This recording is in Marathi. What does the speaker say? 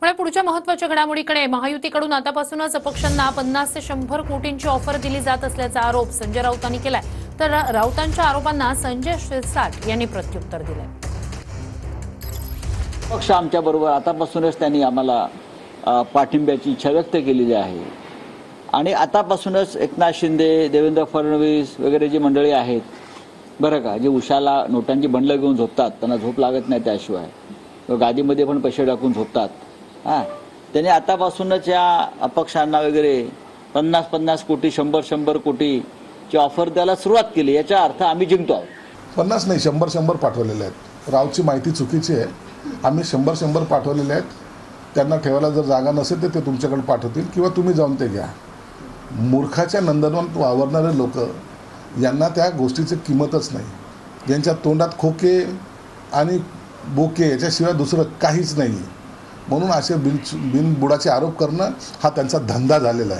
पण पुढच्या महत्त्वाच्या घडामोडीकडे महायुतीकडून आतापासूनच अपक्षांना 50 ते 100 कोटींची ऑफर दिली जात असल्याचा आरोप संजय राऊतांनी केलाय। तर राऊतांच्या आरोपांना संजय शिरसाट यांनी प्रत्युत्तर दिलंय। पक्ष आमच्या बरोबर आतापासूनच त्यांनी आम्हाला पाठिंब्याची इच्छा व्यक्त केलेली आहे आणि आतापासूनच एकनाथ शिंदे, देवेंद्र फडणवीस वगैरे जी मंडळी आहेत बरं का, जे उशाला नोटांची बंडलं घेऊन झोपतात, त्यांना झोप लागत नाही त्याशिवाय गादीमध्ये पण पैसे टाकून झोपतात, त्यांनी आतापासूनच या अपक्षांना वगैरे 50-50 कोटी 100-100 कोटीची ऑफर द्यायला सुरुवात केली। याचा अर्थ आम्ही जिंकतो आहोत। 50 नाही 100-100 पाठवलेले आहेत। रावची माहिती चुकीची आहे। आम्ही 100-100 पाठवलेले आहेत। त्यांना ठेवायला जर जागा नसेल तर ते तुमच्याकडे पाठवतील किंवा तुम्ही जाऊन ते घ्या। मूर्खाच्या नंदनवन वावरणारे लोक यांना त्या गोष्टीची किंमतच नाही। ज्यांच्या तोंडात खोके आणि बोके याच्याशिवाय दुसरं काहीच नाही, म्हणून असे बिनबुडाचे आरोप करणं हा त्यांचा धंदा झालेला आहे।